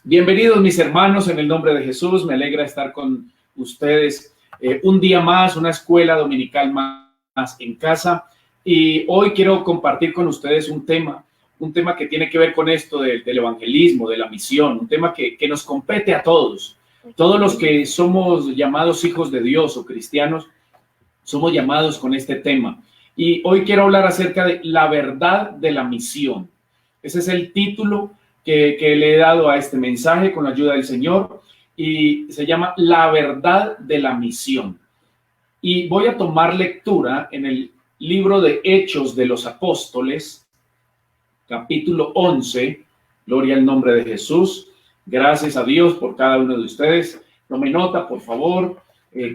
Bienvenidos mis hermanos en el nombre de Jesús. Me alegra estar con ustedes un día más, una escuela dominical más en casa. Y hoy quiero compartir con ustedes un tema que tiene que ver con esto del evangelismo, de la misión, un tema que nos compete a todos. Todos los que somos llamados hijos de Dios o cristianos, somos llamados con este tema. Y hoy quiero hablar acerca de la verdad de la misión. Ese es el título que le he dado a este mensaje con la ayuda del Señor y se llama La verdad de la misión. Y voy a tomar lectura en el libro de Hechos de los Apóstoles, capítulo 11, gloria al nombre de Jesús. Gracias a Dios por cada uno de ustedes. Tome nota, por favor,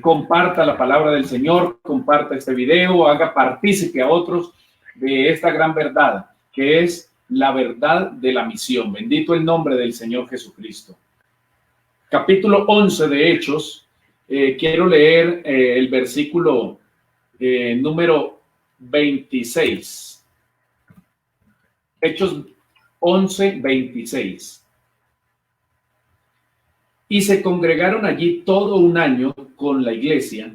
comparta la palabra del Señor, comparta este video, haga partícipe a otros de esta gran verdad que es la verdad de la misión. Bendito el nombre del Señor Jesucristo. Capítulo 11 de Hechos. Quiero leer el versículo número 26. Hechos 11, 26. Y se congregaron allí todo un año con la iglesia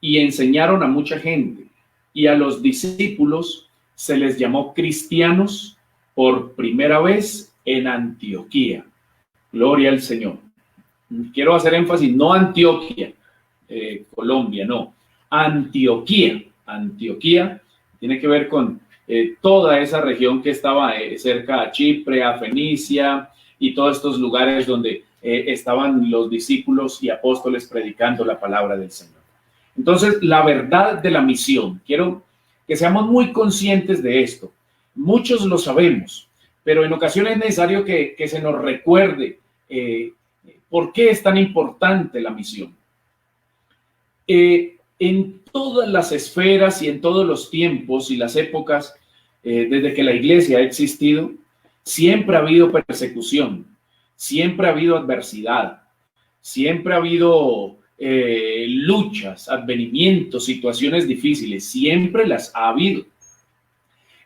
y enseñaron a mucha gente. Y a los discípulos se les llamó cristianos por primera vez en Antioquía. Gloria al Señor. Quiero hacer énfasis, no Antioquia, Colombia, no. Antioquía. Antioquía tiene que ver con toda esa región que estaba cerca a Chipre, a Fenicia y todos estos lugares donde estaban los discípulos y apóstoles predicando la palabra del Señor. Entonces, la verdad de la misión. Quiero que seamos muy conscientes de esto. Muchos lo sabemos, pero en ocasiones es necesario que se nos recuerde por qué es tan importante la misión. En todas las esferas y en todos los tiempos y las épocas, desde que la iglesia ha existido, siempre ha habido persecución, siempre ha habido adversidad, siempre ha habido luchas, advenimientos, situaciones difíciles, siempre las ha habido.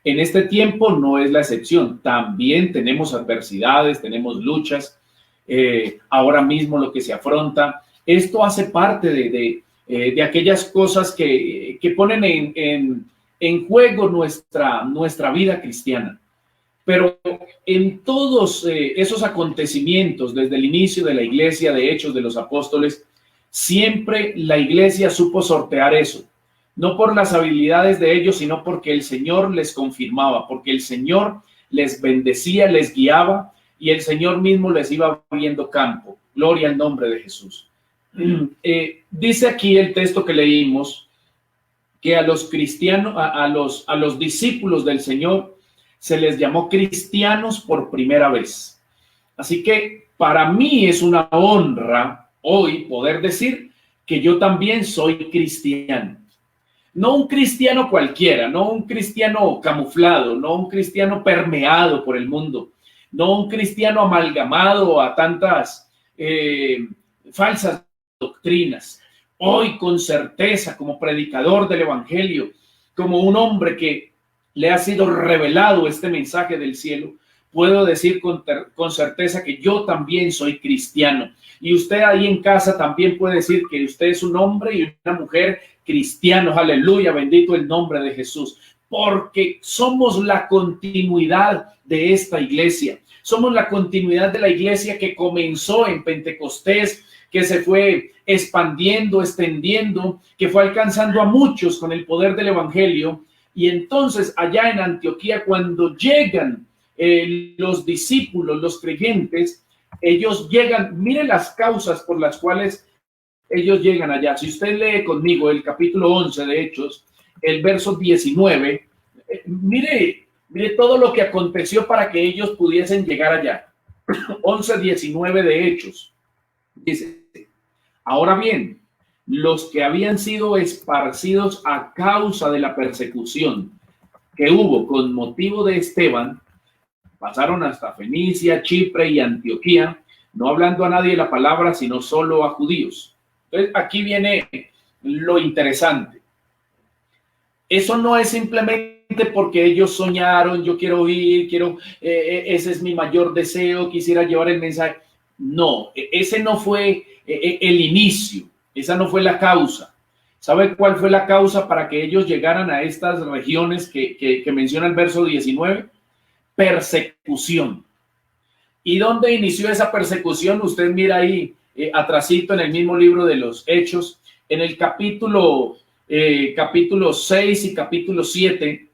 En este tiempo no es la excepción. También tenemos adversidades, tenemos luchas. Ahora mismo lo que se afronta, esto hace parte de aquellas cosas que ponen en juego nuestra vida cristiana. Pero en todos esos acontecimientos, desde el inicio de la iglesia, de Hechos de los Apóstoles, siempre la iglesia supo sortear eso. No por las habilidades de ellos, sino porque el Señor les confirmaba, porque el Señor les bendecía, les guiaba y el Señor mismo les iba abriendo campo. Gloria al nombre de Jesús. Dice aquí el texto que leímos que a los cristianos, a los discípulos del Señor se les llamó cristianos por primera vez. Así que para mí es una honra hoy poder decir que yo también soy cristiano. No un cristiano cualquiera, no un cristiano camuflado, no un cristiano permeado por el mundo, no un cristiano amalgamado a tantas falsas doctrinas. Hoy con certeza, como predicador del evangelio, como un hombre que le ha sido revelado este mensaje del cielo, puedo decir con certeza que yo también soy cristiano. Y usted ahí en casa también puede decir que usted es un hombre y una mujer cristianos. Aleluya, bendito el nombre de Jesús. Porque somos la continuidad de esta iglesia. Somos la continuidad de la iglesia que comenzó en Pentecostés, que se fue expandiendo, extendiendo, que fue alcanzando a muchos con el poder del evangelio. Y entonces allá en Antioquía, cuando llegan los discípulos, los creyentes, ellos llegan, mire las causas por las cuales ellos llegan allá. Si usted lee conmigo el capítulo 11 de Hechos, el verso 19, mire todo lo que aconteció para que ellos pudiesen llegar allá. 11:19 de Hechos. Dice, ahora bien, los que habían sido esparcidos a causa de la persecución que hubo con motivo de Esteban, pasaron hasta Fenicia, Chipre y Antioquía, no hablando a nadie la palabra, sino solo a judíos. Entonces, aquí viene lo interesante. Eso no es simplemente porque ellos soñaron, yo quiero ir, ese es mi mayor deseo, quisiera llevar el mensaje. No, ese no fue el inicio, esa no fue la causa. ¿Sabe cuál fue la causa para que ellos llegaran a estas regiones que menciona el verso 19? Persecución. ¿Y dónde inició esa persecución? Usted mira ahí, atrasito en el mismo libro de los Hechos, en el capítulo 6 y capítulo 7,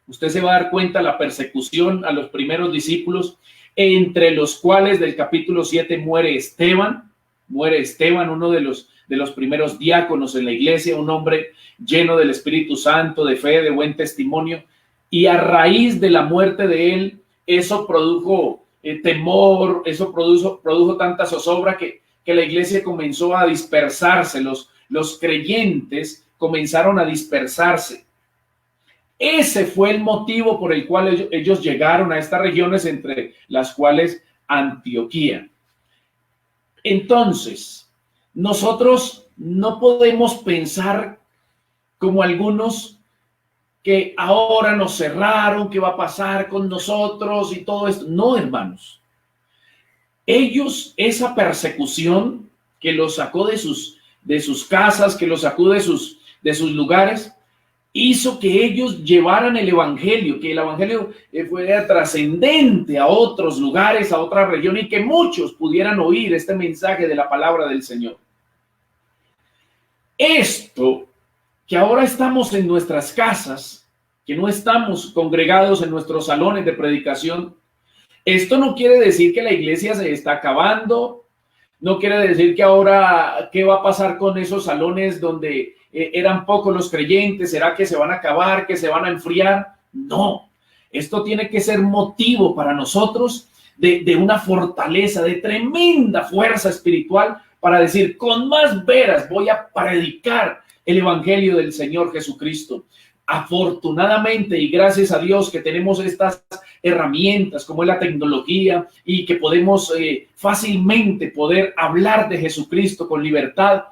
usted se va a dar cuenta la persecución a los primeros discípulos, entre los cuales del capítulo 7 muere Esteban, uno de los primeros diáconos en la iglesia, un hombre lleno del Espíritu Santo, de fe, de buen testimonio, y a raíz de la muerte de él, eso produjo temor, eso produjo tanta zozobra que la iglesia comenzó a dispersarse, los creyentes comenzaron a dispersarse. Ese fue el motivo por el cual ellos llegaron a estas regiones, entre las cuales Antioquía. Entonces, nosotros no podemos pensar como algunos que ahora nos cerraron, qué va a pasar con nosotros y todo esto. No, hermanos. Ellos, esa persecución que los sacó de sus casas, que los sacó de sus lugares, hizo que ellos llevaran el evangelio, que el evangelio fuera trascendente a otros lugares, a otras regiones, y que muchos pudieran oír este mensaje de la palabra del Señor. Esto, que ahora estamos en nuestras casas, que no estamos congregados en nuestros salones de predicación, esto no quiere decir que la iglesia se está acabando, no quiere decir que ahora, ¿qué va a pasar con esos salones donde eran pocos los creyentes? ¿Será que se van a acabar, que se van a enfriar? No, esto tiene que ser motivo para nosotros de una fortaleza, de tremenda fuerza espiritual para decir, con más veras voy a predicar el evangelio del Señor Jesucristo. Afortunadamente y gracias a Dios que tenemos estas herramientas como es la tecnología y que podemos fácilmente poder hablar de Jesucristo con libertad.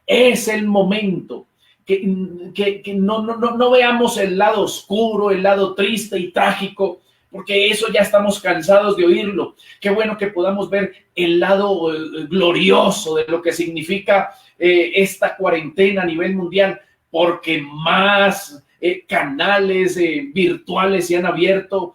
Es el momento que no veamos el lado oscuro, el lado triste y trágico, porque eso ya estamos cansados de oírlo. Qué bueno que podamos ver el lado glorioso de lo que significa esta cuarentena a nivel mundial, porque más canales virtuales se han abierto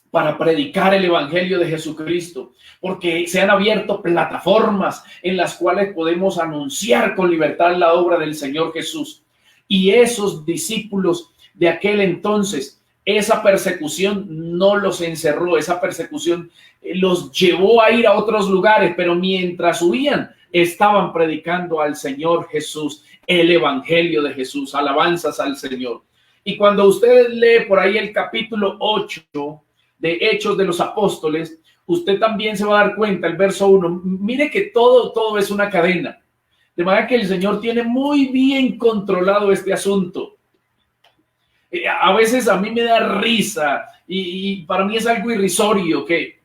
para predicar el evangelio de Jesucristo, porque se han abierto plataformas en las cuales podemos anunciar con libertad la obra del Señor Jesús. Y esos discípulos de aquel entonces, esa persecución no los encerró, esa persecución los llevó a ir a otros lugares, pero mientras huían, estaban predicando al Señor Jesús, el evangelio de Jesús. Alabanzas al Señor. Y cuando usted lee por ahí el capítulo 8 de Hechos de los Apóstoles, usted también se va a dar cuenta, el verso 1, mire que todo es una cadena. De manera que el Señor tiene muy bien controlado este asunto. A veces a mí me da risa y para mí es algo irrisorio que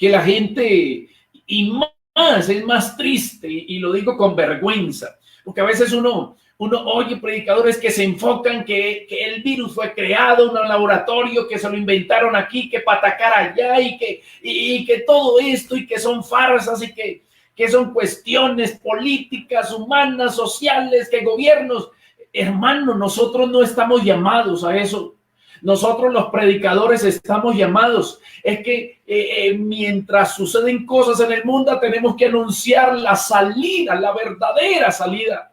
la gente, y más, es más triste, y lo digo con vergüenza, porque a veces uno oye predicadores que se enfocan que el virus fue creado en un laboratorio, que se lo inventaron aquí, que para atacar allá, y que todo esto, y que son farsas, y que son cuestiones políticas, humanas, sociales, que gobiernos. Hermano, nosotros no estamos llamados a eso. Nosotros los predicadores estamos llamados. Es que mientras suceden cosas en el mundo, tenemos que anunciar la salida, la verdadera salida.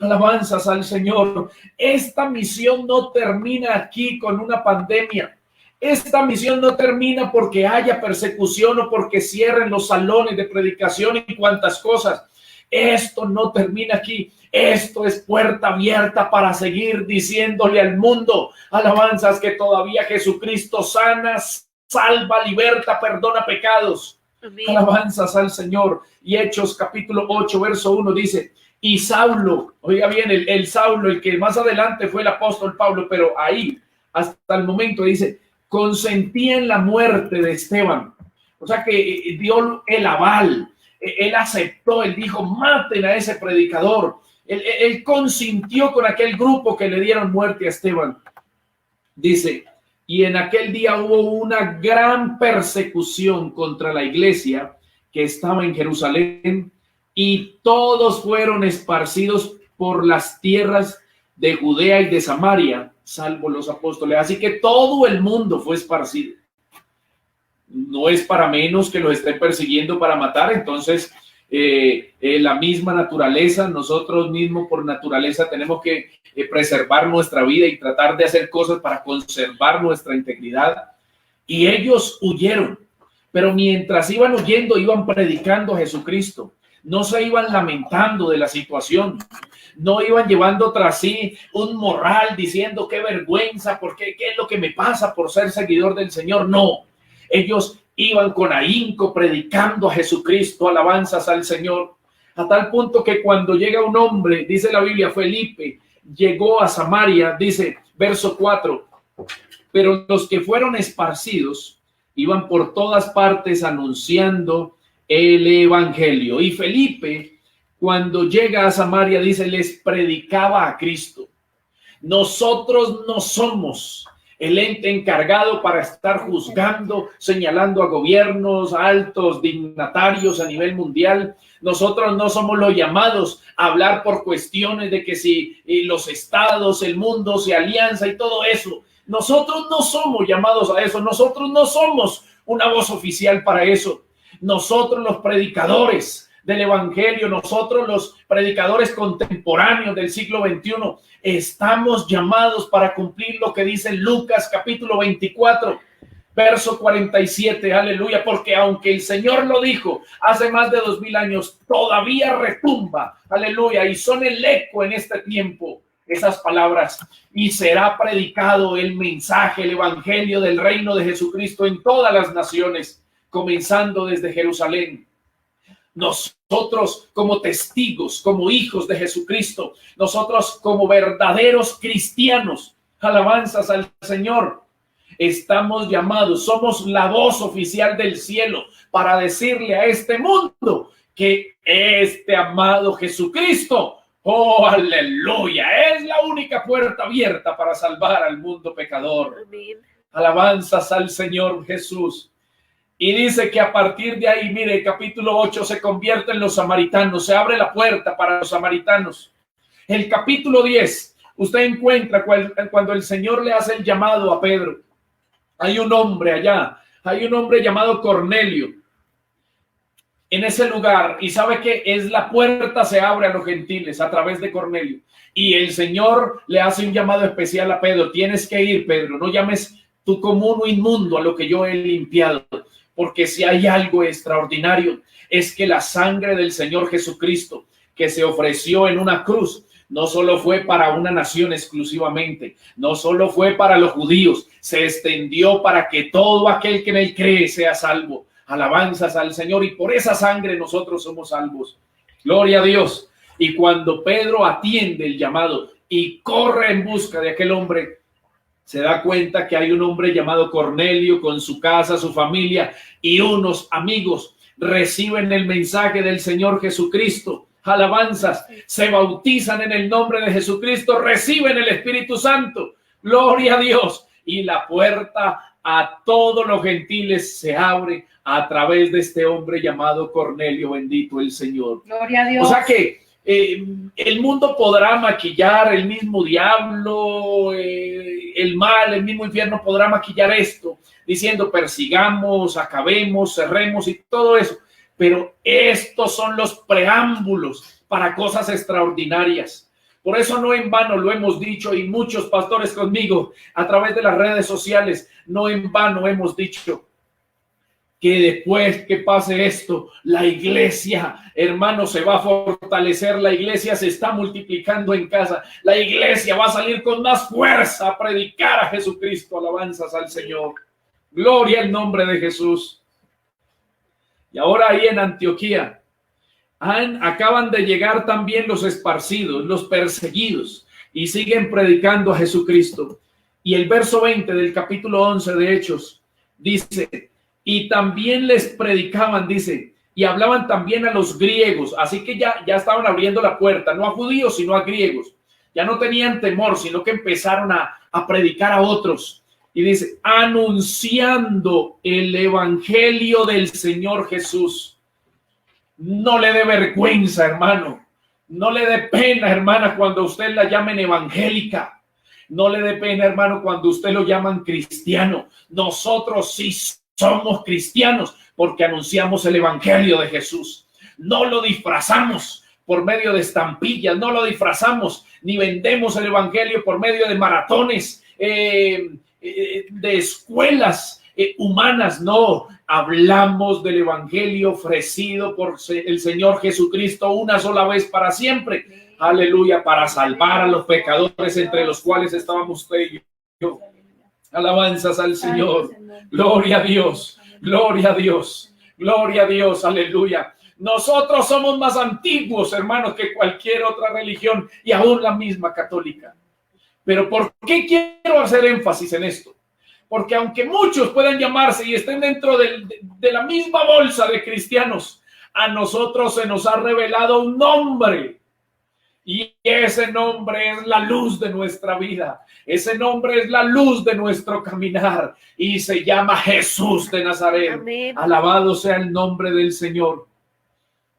Alabanzas al Señor. Esta misión no termina aquí con una pandemia. Esta misión no termina porque haya persecución o porque cierren los salones de predicación y cuantas cosas. Esto no termina aquí. Esto es puerta abierta para seguir diciéndole al mundo, alabanzas, que todavía Jesucristo sana, salva, liberta, perdona pecados. Amén. Alabanzas al Señor. Y Hechos capítulo 8, verso 1 dice, y Saulo, oiga bien, el Saulo, el que más adelante fue el apóstol Pablo, pero ahí, hasta el momento dice, consentía en la muerte de Esteban. O sea que dio el aval, él aceptó, él dijo, maten a ese predicador. Él consintió con aquel grupo que le dieron muerte a Esteban. Dice, y en aquel día hubo una gran persecución contra la iglesia que estaba en Jerusalén, y todos fueron esparcidos por las tierras de Judea y de Samaria, salvo los apóstoles. Así que todo el mundo fue esparcido. No es para menos que los estén persiguiendo para matar. Entonces, la misma naturaleza, nosotros mismos por naturaleza tenemos que preservar nuestra vida y tratar de hacer cosas para conservar nuestra integridad. Y ellos huyeron, pero mientras iban huyendo, iban predicando a Jesucristo. No se iban lamentando de la situación, no iban llevando tras sí un morral diciendo qué vergüenza, porque qué es lo que me pasa por ser seguidor del Señor. No, ellos iban con ahínco predicando a Jesucristo, alabanzas al Señor, a tal punto que cuando llega un hombre, dice la Biblia, Felipe, llegó a Samaria, dice verso 4, pero los que fueron esparcidos iban por todas partes anunciando el evangelio. Y Felipe, cuando llega a Samaria, dice, les predicaba a Cristo. Nosotros no somos el ente encargado para estar juzgando, señalando a gobiernos, a altos dignatarios a nivel mundial. Nosotros no somos los llamados a hablar por cuestiones de que si los estados, el mundo se alianza y todo eso. Nosotros no somos llamados a eso. Nosotros no somos una voz oficial para eso. Nosotros los predicadores del evangelio, nosotros los predicadores contemporáneos del siglo XXI, estamos llamados para cumplir lo que dice Lucas capítulo 24, verso 47, aleluya, porque aunque el Señor lo dijo hace más de 2000 años, todavía retumba, aleluya, y son el eco en este tiempo esas palabras, y será predicado el mensaje, el evangelio del reino de Jesucristo en todas las naciones, comenzando desde Jerusalén. Nosotros como testigos, como hijos de Jesucristo, nosotros como verdaderos cristianos, alabanzas al Señor, estamos llamados, somos la voz oficial del cielo para decirle a este mundo que este amado Jesucristo, oh aleluya, es la única puerta abierta para salvar al mundo pecador. Amén. Alabanzas al Señor Jesús. Y dice que a partir de ahí, mire, el capítulo 8 se convierte en los samaritanos, se abre la puerta para los samaritanos. El capítulo 10, usted encuentra cuando el Señor le hace el llamado a Pedro. Hay un hombre allá, hay un hombre llamado Cornelio en ese lugar, y sabe que es la puerta se abre a los gentiles a través de Cornelio. Y el Señor le hace un llamado especial a Pedro. Tienes que ir, Pedro, no llames tu común o inmundo a lo que yo he limpiado. Porque si hay algo extraordinario es que la sangre del Señor Jesucristo que se ofreció en una cruz no solo fue para una nación exclusivamente, no solo fue para los judíos, se extendió para que todo aquel que en él cree sea salvo. Alabanzas al Señor, y por esa sangre nosotros somos salvos. Gloria a Dios. Y cuando Pedro atiende el llamado y corre en busca de aquel hombre, se da cuenta que hay un hombre llamado Cornelio con su casa, su familia y unos amigos. Reciben el mensaje del Señor Jesucristo. Alabanzas. Se bautizan en el nombre de Jesucristo. Reciben el Espíritu Santo. Gloria a Dios. Y la puerta a todos los gentiles se abre a través de este hombre llamado Cornelio. Bendito el Señor. Gloria a Dios. O sea que el mundo podrá maquillar, el mismo diablo, el mal, el mismo infierno podrá maquillar esto, diciendo persigamos, acabemos, cerremos y todo eso. Pero estos son los preámbulos para cosas extraordinarias. Por eso no en vano lo hemos dicho, y muchos pastores conmigo a través de las redes sociales, no en vano hemos dicho que después que pase esto, la iglesia, hermano, se va a fortalecer, la iglesia se está multiplicando en casa, la iglesia va a salir con más fuerza a predicar a Jesucristo. Alabanzas al Señor. Gloria al nombre de Jesús. Y ahora ahí en Antioquía acaban de llegar también los esparcidos, los perseguidos, y siguen predicando a Jesucristo. Y el verso 20 del capítulo 11 de Hechos dice: y también les predicaban, dice, y hablaban también a los griegos. Así que ya estaban abriendo la puerta, no a judíos, sino a griegos. Ya no tenían temor, sino que empezaron a predicar a otros. Y dice, anunciando el evangelio del Señor Jesús. No le dé vergüenza, hermano. No le dé pena, hermana, cuando usted la llamen evangélica. No le dé pena, hermano, cuando usted lo llaman cristiano. Nosotros sí somos cristianos porque anunciamos el evangelio de Jesús. No lo disfrazamos por medio de estampillas, no lo disfrazamos ni vendemos el evangelio por medio de maratones, de escuelas humanas. No, hablamos del evangelio ofrecido por el Señor Jesucristo una sola vez para siempre. Aleluya, para salvar a los pecadores entre los cuales estábamos usted y yo. Alabanzas al Señor. Gloria a Dios, gloria a Dios, gloria a Dios, aleluya. Nosotros somos más antiguos, hermanos, que cualquier otra religión y aún la misma católica. Pero ¿por qué quiero hacer énfasis en esto? Porque aunque muchos puedan llamarse y estén dentro de la misma bolsa de cristianos, a nosotros se nos ha revelado un nombre. Y ese nombre es la luz de nuestra vida. Ese nombre es la luz de nuestro caminar. Y se llama Jesús de Nazaret. Amén. Alabado sea el nombre del Señor.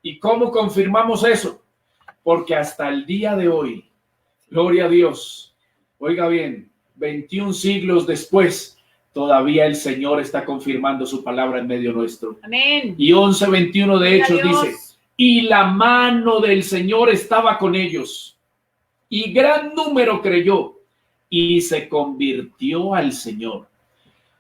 ¿Y cómo confirmamos eso? Porque hasta el día de hoy, gloria a Dios, oiga bien, 21 siglos después, todavía el Señor está confirmando su palabra en medio nuestro. Amén. Y 11:21 de Hechos dice: y la mano del Señor estaba con ellos, y gran número creyó y se convirtió al Señor.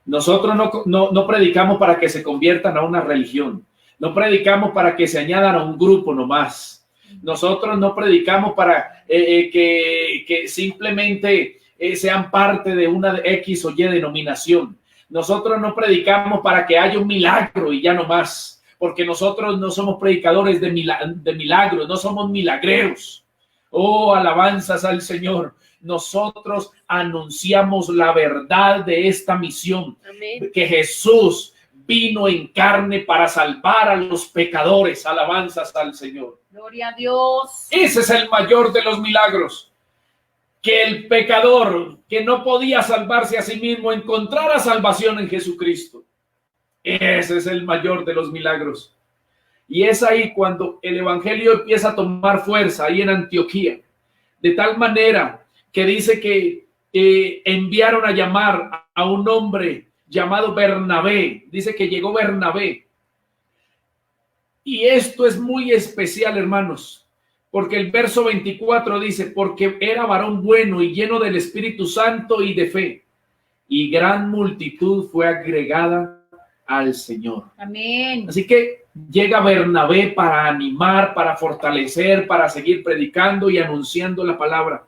Nosotros no predicamos para que se conviertan a una religión. No predicamos para que se añadan a un grupo nomás. Nosotros no predicamos para que simplemente sean parte de una X o Y denominación. Nosotros no predicamos para que haya un milagro y ya no más, porque nosotros no somos predicadores de milagros, no somos milagreros. Oh, alabanzas al Señor. Nosotros anunciamos la verdad de esta misión. Amén. Que Jesús vino en carne para salvar a los pecadores. Alabanzas al Señor. Gloria a Dios. Ese es el mayor de los milagros. Que el pecador que no podía salvarse a sí mismo encontrara salvación en Jesucristo. Ese es el mayor de los milagros. Y es ahí cuando el evangelio empieza a tomar fuerza, ahí en Antioquía. De tal manera que dice que enviaron a llamar a un hombre llamado Bernabé. Dice que llegó Bernabé. Y esto es muy especial, hermanos, porque el verso 24 dice: porque era varón bueno y lleno del Espíritu Santo y de fe, y gran multitud fue agregada al Señor. Amén. Así que llega Bernabé para animar, para fortalecer, para seguir predicando y anunciando la palabra.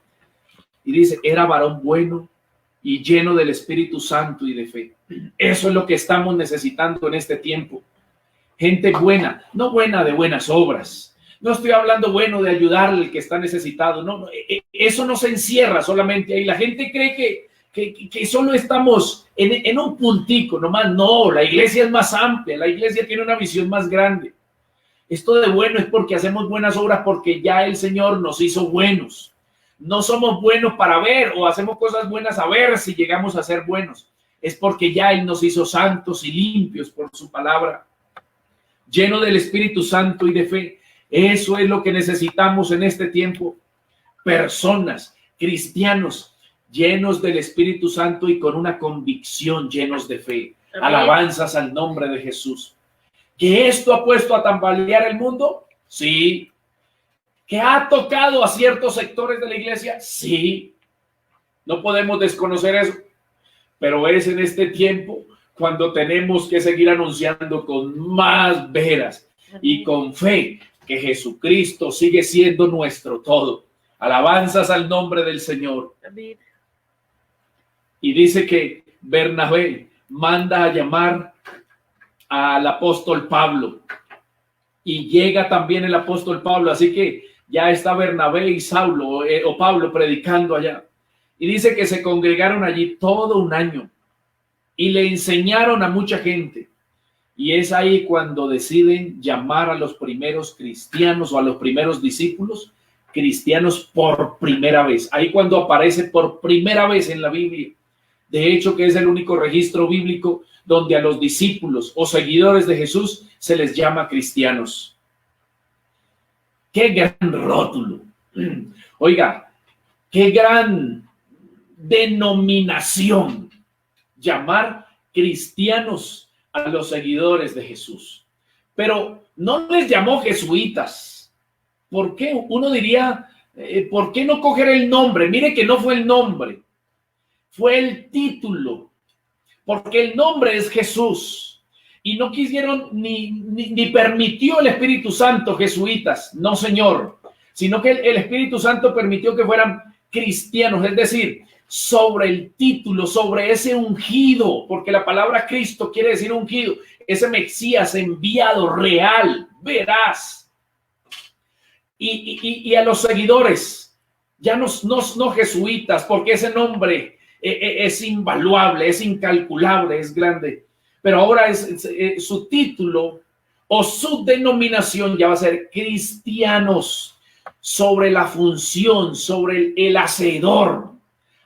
Y dice: era varón bueno y lleno del Espíritu Santo y de fe. Eso es lo que estamos necesitando en este tiempo. Gente buena, no buena de buenas obras. No estoy hablando bueno de ayudarle al que está necesitado. No, eso no se encierra solamente ahí. La gente cree que solo estamos en un puntico nomás. No, la iglesia es más amplia. La iglesia tiene una visión más grande. Esto de bueno es porque hacemos buenas obras, porque ya el Señor nos hizo buenos. No somos buenos para ver o hacemos cosas buenas a ver si llegamos a ser buenos. Es porque ya Él nos hizo santos y limpios por su palabra. Lleno del Espíritu Santo y de fe. Eso es lo que necesitamos en este tiempo. Personas, cristianos, llenos del Espíritu Santo y con una convicción, llenos de fe. Amén. Alabanzas al nombre de Jesús. ¿Que esto ha puesto a tambalear el mundo? Sí. ¿Que ha tocado a ciertos sectores de la iglesia? Sí. No podemos desconocer eso. Pero es en este tiempo cuando tenemos que seguir anunciando con más veras y con fe que Jesucristo sigue siendo nuestro todo. Alabanzas al nombre del Señor. Amén. Y dice que Bernabé manda a llamar al apóstol Pablo. Y llega también el apóstol Pablo. Así que ya está Bernabé y Saulo o Pablo predicando allá. Y dice que se congregaron allí todo un año y le enseñaron a mucha gente. Y es ahí cuando deciden llamar a los primeros cristianos o a los primeros discípulos cristianos por primera vez. Ahí cuando aparece por primera vez en la Biblia. De hecho, que es el único registro bíblico donde a los discípulos o seguidores de Jesús se les llama cristianos. Qué gran rótulo. Oiga, qué gran denominación llamar cristianos a los seguidores de Jesús. Pero no les llamó jesuitas. ¿Por qué? Uno diría, ¿por qué no coger el nombre? Mire que no fue el nombre, fue el título, porque el nombre es Jesús. Y no quisieron ni permitió el Espíritu Santo jesuitas, no señor, sino que el Espíritu Santo permitió que fueran cristianos, es decir, sobre el título, sobre ese ungido, porque la palabra Cristo quiere decir ungido, ese Mesías enviado, real, veraz. Y a los seguidores, ya no jesuitas, porque ese nombre es invaluable, es incalculable, es grande. Pero ahora su título o su denominación ya va a ser cristianos, sobre la función, sobre el hacedor.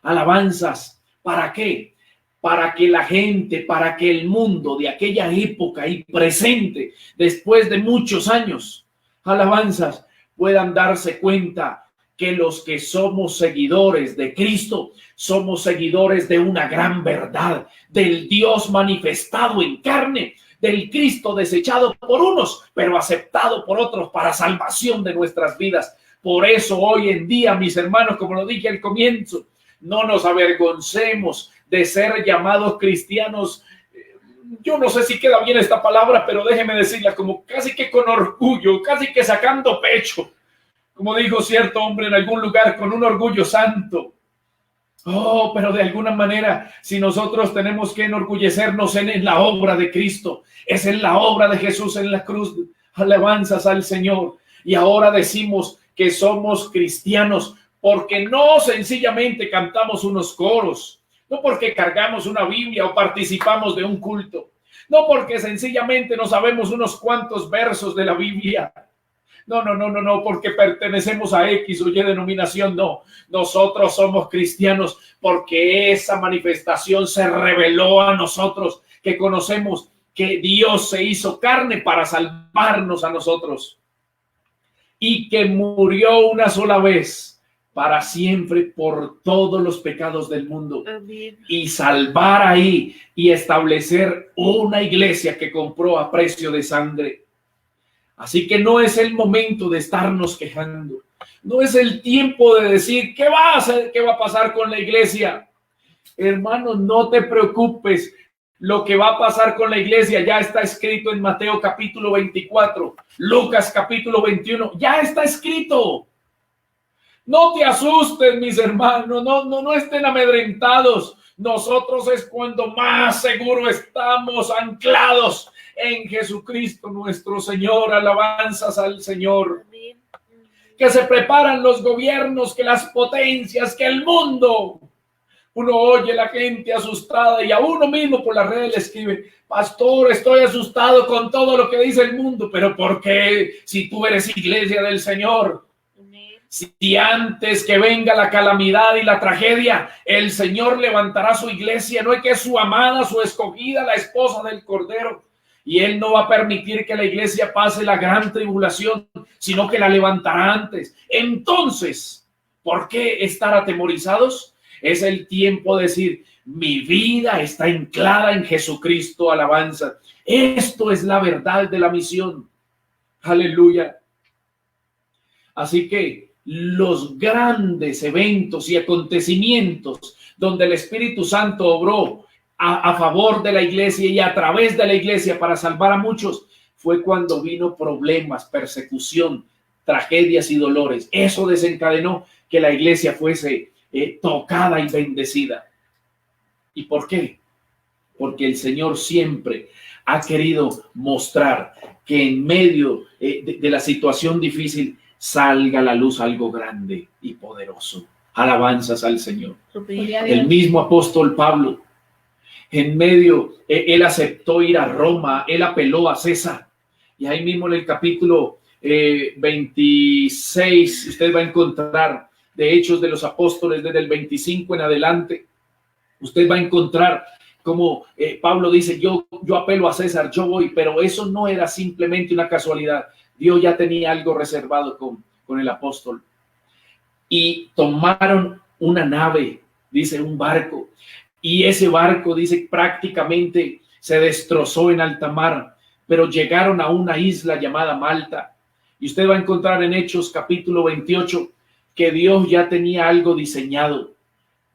Alabanzas. ¿Para qué? Para que la gente, para que el mundo de aquella época y presente, después de muchos años, alabanzas, puedan darse cuenta que los que somos seguidores de Cristo, somos seguidores de una gran verdad, del Dios manifestado en carne, del Cristo desechado por unos, pero aceptado por otros para salvación de nuestras vidas. Por eso hoy en día, mis hermanos, como lo dije al comienzo, no nos avergoncemos de ser llamados cristianos. Yo no sé si queda bien esta palabra, pero déjeme decirla como casi que con orgullo, casi que sacando pecho. Como dijo cierto hombre en algún lugar, con un orgullo santo. Oh, pero de alguna manera, si nosotros tenemos que enorgullecernos en la obra de Cristo, es en la obra de Jesús en la cruz. Alabanzas al Señor. Y ahora decimos que somos cristianos porque no sencillamente cantamos unos coros, no porque cargamos una Biblia o participamos de un culto, no porque sencillamente no sabemos unos cuantos versos de la Biblia. No, porque pertenecemos a X o Y denominación, no. Nosotros somos cristianos porque esa manifestación se reveló a nosotros, que conocemos que Dios se hizo carne para salvarnos a nosotros y que murió una sola vez para siempre por todos los pecados del mundo. Amén. Y salvar ahí y establecer una iglesia que compró a precio de sangre. Así que no es el momento de estarnos quejando. No es el tiempo de decir, ¿qué va a hacer? ¿Qué va a pasar con la iglesia? Hermano, no te preocupes. Lo que va a pasar con la iglesia ya está escrito en Mateo capítulo 24, Lucas capítulo 21. Ya está escrito. No te asusten, mis hermanos. No estén amedrentados. Nosotros es cuando más seguro estamos anclados en Jesucristo nuestro Señor. Alabanzas al Señor. Que se preparan los gobiernos, que las potencias, que el mundo. Uno oye la gente asustada y a uno mismo por las redes le escribe: pastor, estoy asustado con todo lo que dice el mundo. Pero ¿por qué? Si tú eres iglesia del Señor. Si antes que venga la calamidad y la tragedia, el Señor levantará su iglesia, no es que es su amada, su escogida, la esposa del Cordero. Y Él no va a permitir que la iglesia pase la gran tribulación, sino que la levantará antes. Entonces, ¿por qué estar atemorizados? Es el tiempo de decir, mi vida está anclada en Jesucristo, alabanza. Esto es la verdad de la misión. Aleluya. Así que los grandes eventos y acontecimientos donde el Espíritu Santo obró a favor de la iglesia y a través de la iglesia para salvar a muchos, fue cuando vino problemas, persecución, tragedias y dolores. Eso desencadenó que la iglesia fuese tocada y bendecida. ¿Y por qué? Porque el Señor siempre ha querido mostrar que en medio de la situación difícil salga a la luz algo grande y poderoso. Alabanzas al Señor. El mismo apóstol Pablo, en medio, él aceptó ir a Roma, él apeló a César. Y ahí mismo en el capítulo 26, usted va a encontrar de Hechos de los Apóstoles, desde el 25 en adelante, usted va a encontrar como Pablo dice, yo apelo a César, yo voy, pero eso no era simplemente una casualidad. Dios ya tenía algo reservado con el apóstol. Y tomaron una nave, dice un barco, y ese barco, dice, prácticamente se destrozó en alta mar, pero llegaron a una isla llamada Malta. Y usted va a encontrar en Hechos capítulo 28 que Dios ya tenía algo diseñado.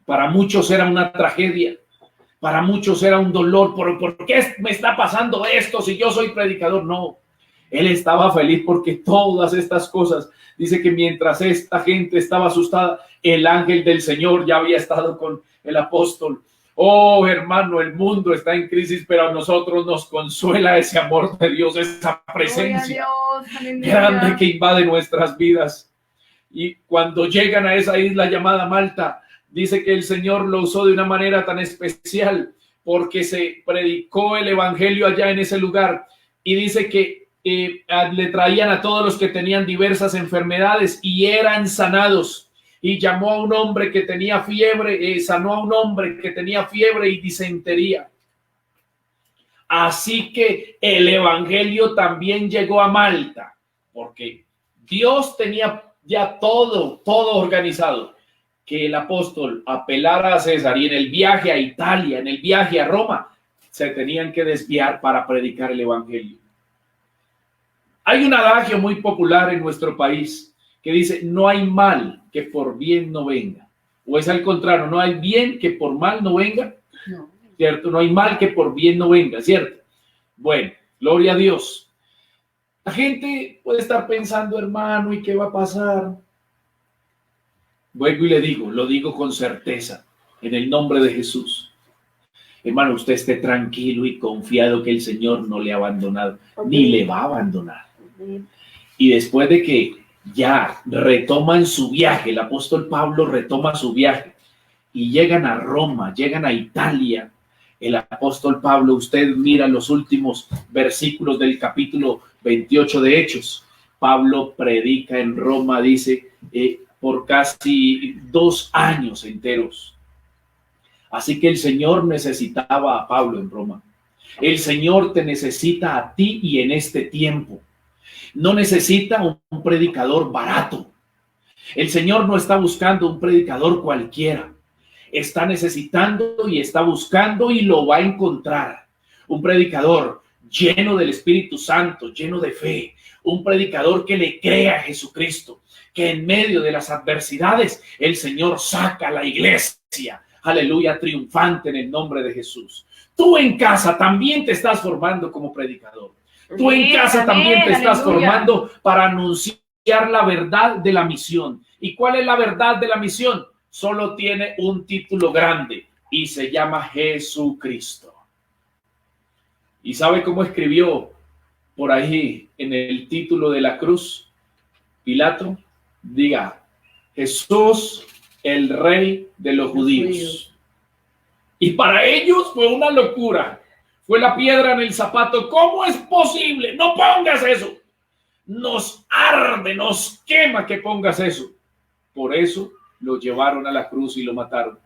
Para muchos era una tragedia, para muchos era un dolor. ¿Por qué me está pasando esto si yo soy predicador? No, él estaba feliz porque todas estas cosas, dice que mientras esta gente estaba asustada, el ángel del Señor ya había estado con el apóstol. Oh, hermano, el mundo está en crisis, pero a nosotros nos consuela ese amor de Dios, esa presencia grande que invade nuestras vidas. Y cuando llegan a esa isla llamada Malta, dice que el Señor lo usó de una manera tan especial porque se predicó el evangelio allá en ese lugar. Y dice que le traían a todos los que tenían diversas enfermedades y eran sanados. Y llamó a un hombre que tenía fiebre, sanó a un hombre que tenía fiebre y disentería. Así que el evangelio también llegó a Malta, porque Dios tenía ya todo organizado. Que el apóstol apelara a César y en el viaje a Italia, en el viaje a Roma, se tenían que desviar para predicar el evangelio. Hay un adagio muy popular en nuestro país que dice, no hay mal que por bien no venga. O es al contrario, no hay bien que por mal no venga. No. ¿Cierto? No hay mal que por bien no venga, ¿cierto? Bueno, gloria a Dios. La gente puede estar pensando, hermano, ¿y qué va a pasar? Vuelvo y le digo, lo digo con certeza, en el nombre de Jesús. Hermano, usted esté tranquilo y confiado que el Señor no le ha abandonado, ni le va a abandonar. Y después de que ya retoman su viaje, el apóstol Pablo retoma su viaje y llegan a Roma, llegan a Italia. El apóstol Pablo, usted mira los últimos versículos del capítulo 28 de Hechos. Pablo predica en Roma, dice, por casi 2 años enteros. Así que el Señor necesitaba a Pablo en Roma. El Señor te necesita a ti y en este tiempo. No necesita un predicador barato. El Señor no está buscando un predicador cualquiera. Está necesitando y está buscando y lo va a encontrar. Un predicador lleno del Espíritu Santo, lleno de fe. Un predicador que le crea a Jesucristo. Que en medio de las adversidades el Señor saca a la iglesia. Aleluya, triunfante en el nombre de Jesús. Tú en casa también te estás formando como predicador. Tú en casa también te estás formando para anunciar la verdad de la misión. ¿Y cuál es la verdad de la misión? Solo tiene un título grande y se llama Jesucristo. ¿Y sabe cómo escribió por ahí en el título de la cruz Pilato? Diga, Jesús, el Rey de los judíos. Y para ellos fue una locura. Fue la piedra en el zapato. ¿Cómo es posible? No pongas eso. Nos arde, nos quema que pongas eso. Por eso lo llevaron a la cruz y lo mataron.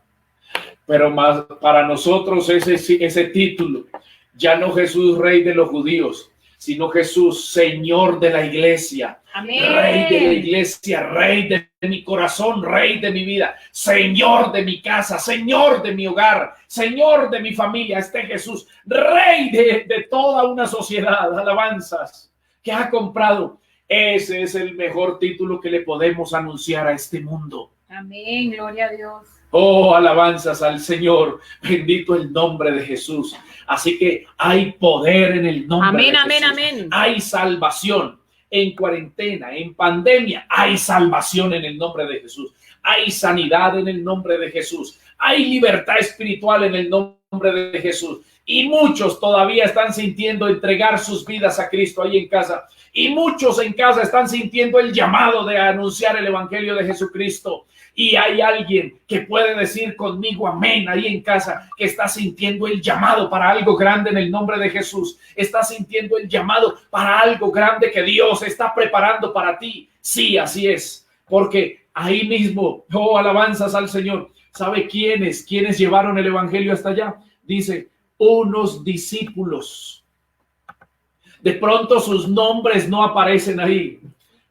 Pero más para nosotros ese título, ya no Jesús Rey de los judíos, sino Jesús Señor de la iglesia. Amén. Rey de la iglesia, Rey de mi corazón, Rey de mi vida, Señor de mi casa, Señor de mi hogar, Señor de mi familia. Este Jesús, Rey de toda una sociedad, alabanzas, que ha comprado. Ese es el mejor título que le podemos anunciar a este mundo. Amén, gloria a Dios. Oh, alabanzas al Señor, bendito el nombre de Jesús. Así que hay poder en el nombre de Jesús. Amén, amén. Hay salvación en cuarentena, en pandemia. Hay salvación en el nombre de Jesús. Hay sanidad en el nombre de Jesús. Hay libertad espiritual en el nombre de Jesús. Y muchos todavía están sintiendo entregar sus vidas a Cristo ahí en casa. Y muchos en casa están sintiendo el llamado de anunciar el evangelio de Jesucristo. Y hay alguien que puede decir conmigo amén ahí en casa, que está sintiendo el llamado para algo grande en el nombre de Jesús. Está sintiendo el llamado para algo grande que Dios está preparando para ti. Sí, así es, porque ahí mismo, oh, alabanzas al Señor. ¿Sabe quiénes llevaron el evangelio hasta allá? dice unos discípulos. De pronto sus nombres no aparecen ahí,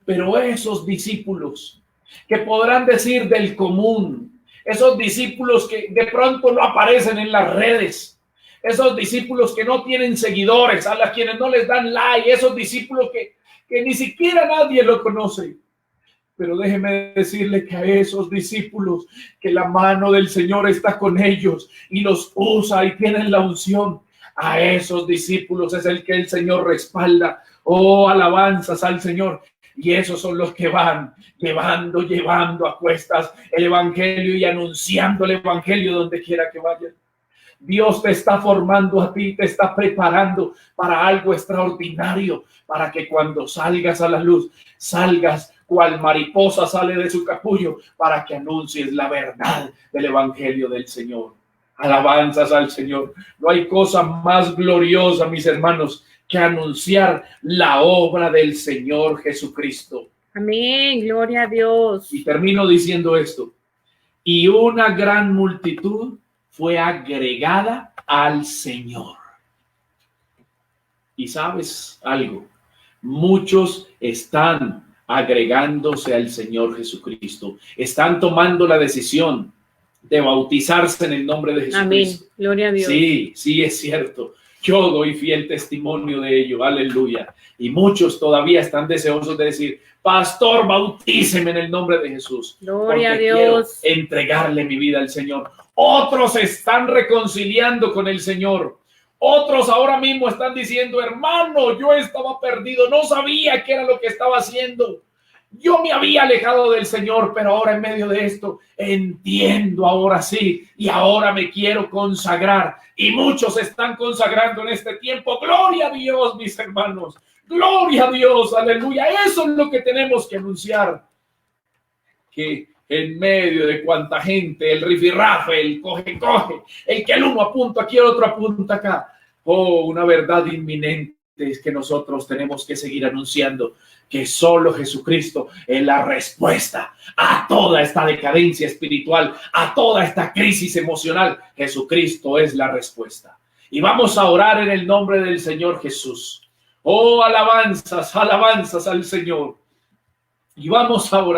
pero esos discípulos que podrán decir del común, esos discípulos que de pronto no aparecen en las redes, esos discípulos que no tienen seguidores, a las quienes no les dan like, esos discípulos que ni siquiera nadie lo conoce. Pero déjeme decirle que a esos discípulos, que la mano del Señor está con ellos y los usa y tienen la unción, a esos discípulos es el que el Señor respalda. Oh, alabanzas al Señor. Y esos son los que van llevando a cuestas el evangelio y anunciando el evangelio donde quiera que vayan. Dios te está formando a ti, te está preparando para algo extraordinario, para que cuando salgas a la luz, salgas cual mariposa sale de su capullo, para que anuncies la verdad del evangelio del Señor. Alabanzas al Señor. No hay cosa más gloriosa, mis hermanos, que anunciar la obra del Señor Jesucristo. Amén, gloria a Dios. Y termino diciendo esto. Y una gran multitud fue agregada al Señor. Y sabes algo, muchos están agregándose al Señor Jesucristo. Están tomando la decisión de bautizarse en el nombre de Jesucristo. Amén, gloria a Dios. Sí, sí es cierto. Yo doy fiel testimonio de ello, aleluya. Y muchos todavía están deseosos de decir, pastor, bautíceme en el nombre de Jesús. Gloria a porque Dios. quiero entregarle mi vida al Señor. Otros se están reconciliando con el Señor. Otros ahora mismo están diciendo, hermano, yo estaba perdido, no sabía qué era lo que estaba haciendo. Yo me había alejado del Señor, pero ahora en medio de esto entiendo ahora sí, y ahora me quiero consagrar. Y muchos se están consagrando en este tiempo. Gloria a Dios, mis hermanos. Gloria a Dios, aleluya. Eso es lo que tenemos que anunciar. Que en medio de cuanta gente, el rifirrafe, el coge, el que el uno apunta aquí, el otro apunta acá. Oh, una verdad inminente es que nosotros tenemos que seguir anunciando que solo Jesucristo es la respuesta a toda esta decadencia espiritual, a toda esta crisis emocional. Jesucristo es la respuesta. Y vamos a orar en el nombre del Señor Jesús. Oh, alabanzas, alabanzas al Señor. Y vamos a orar.